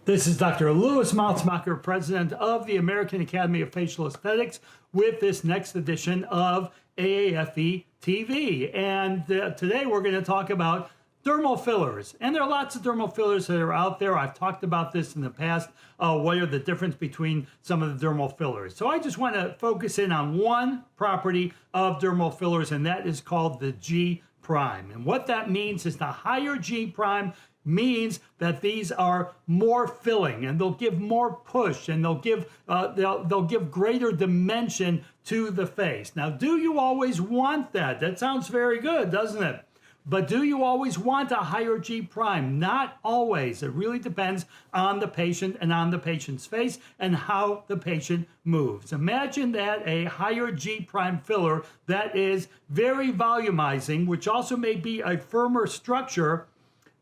This is Dr. Louis Malcmacher, President of the American Academy of Facial Aesthetics, with this next edition of AAFE TV. And today we're going to talk about dermal fillers. And there are lots of dermal fillers that are out there. I've talked about this in the past. What are the difference between some of the dermal fillers? So I just want to focus in on one property of dermal fillers, and that is called the G prime. And what that means is the higher G prime means that these are more filling, and they'll give more push, and they'll give greater dimension to the face. Now, do you always want that? That sounds very good, doesn't it? But do you always want a higher G prime? Not always. It really depends on the patient and on the patient's face and how the patient moves. Imagine that a higher G prime filler that is very volumizing, which also may be a firmer structure,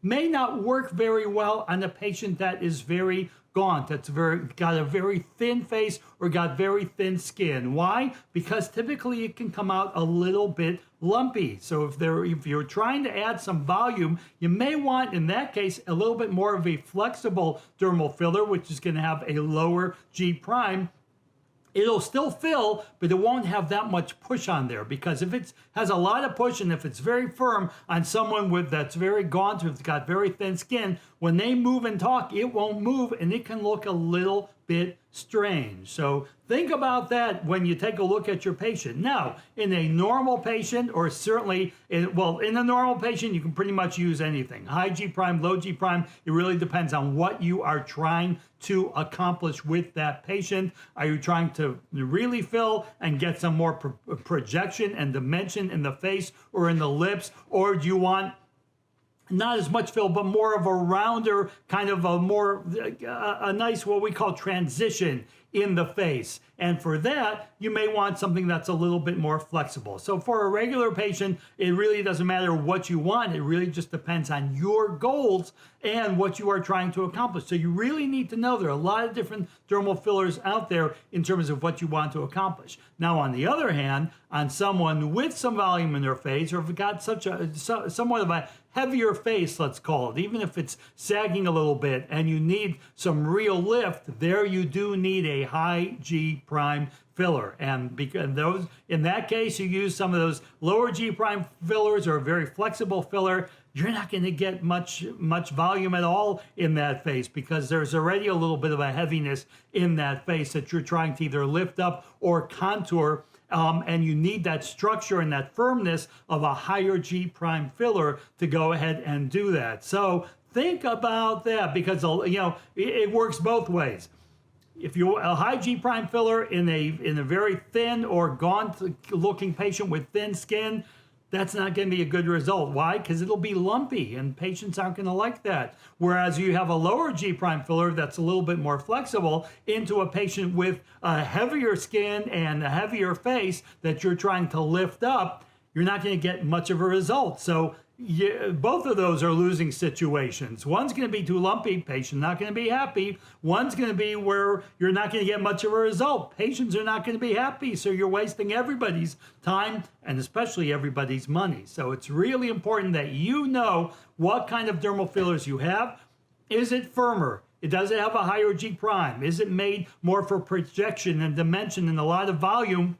may not work very well on a patient that is very gaunt, that's got a very thin face or got very thin skin. Why? Because typically it can come out a little bit lumpy. So if you're trying to add some volume, you may want, in that case, a little bit more of a flexible dermal filler, which is going to have a lower G prime. It'll still fill, but it won't have that much push on there, because if it has a lot of push and if it's very firm on someone that's very gaunt or has got very thin skin, when they move and talk, it won't move and it can look a little bit strange. So think about that when you take a look at your patient. Now, in a normal patient, or certainly in a normal patient, you can pretty much use anything. High G prime, low G prime, it really depends on what you are trying to accomplish with that patient. Are you trying to really fill and get some more projection and dimension in the face or in the lips, or do you want not as much fill, but more of a rounder, kind of a nice, what we call transition in the face? And for that, you may want something that's a little bit more flexible. So for a regular patient, it really doesn't matter what you want. It really just depends on your goals and what you are trying to accomplish. So you really need to know there are a lot of different dermal fillers out there in terms of what you want to accomplish. Now, on the other hand, on someone with some volume in their face, or if it got somewhat of a heavier face, let's call it, even if it's sagging a little bit and you need some real lift, there you do need a high G prime filler. And because those, in that case, you use some of those lower G prime fillers or a very flexible filler, you're not going to get much volume at all in that face, because there's already a little bit of a heaviness in that face that you're trying to either lift up or contour. And you need that structure and that firmness of a higher G prime filler to go ahead and do that. So think about that, because it works both ways. If you're a high G prime filler in a very thin or gaunt looking patient with thin skin, that's not going to be a good result. Why? Because it'll be lumpy and patients aren't going to like that. Whereas you have a lower G prime filler that's a little bit more flexible into a patient with a heavier skin and a heavier face that you're trying to lift up, you're not going to get much of a result. So both of those are losing situations. One's going to be too lumpy, patient not going to be happy. One's going to be where you're not going to get much of a result. Patients are not going to be happy, so you're wasting everybody's time and especially everybody's money. So it's really important that you know what kind of dermal fillers you have. Is it firmer? Does it have a higher G prime? Is it made more for projection and dimension and a lot of volume?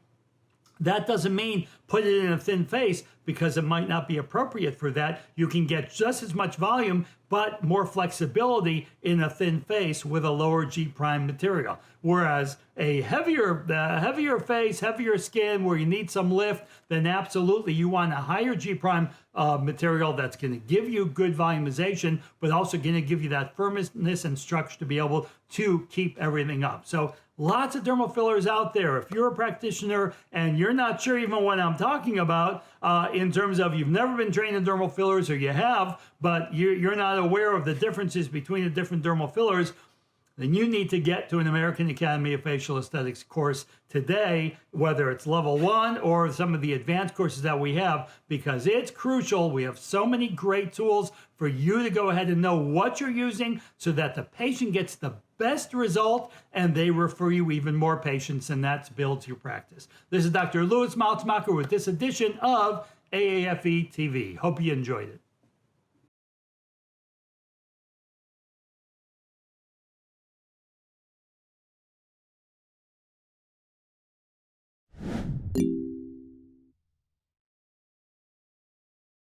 That doesn't mean put it in a thin face, because it might not be appropriate for that. You can get just as much volume, but more flexibility in a thin face with a lower G prime material. Whereas a heavier face, heavier skin, where you need some lift, then absolutely you want a higher G prime material that's going to give you good volumization, but also going to give you that firmness and structure to be able to keep everything up. So lots of dermal fillers out there. If you're a practitioner and you're not sure even what I'm talking about, in terms of you've never been trained in dermal fillers, or you have, but you're not aware of the differences between the different dermal fillers, then you need to get to an American Academy of Facial Aesthetics course today, whether it's level 1 or some of the advanced courses that we have, because it's crucial. We have so many great tools for you to go ahead and know what you're using so that the patient gets the best result and they refer you even more patients, and that builds your practice. This is Dr. Louis Malcmacher with this edition of AAFE TV. Hope you enjoyed it.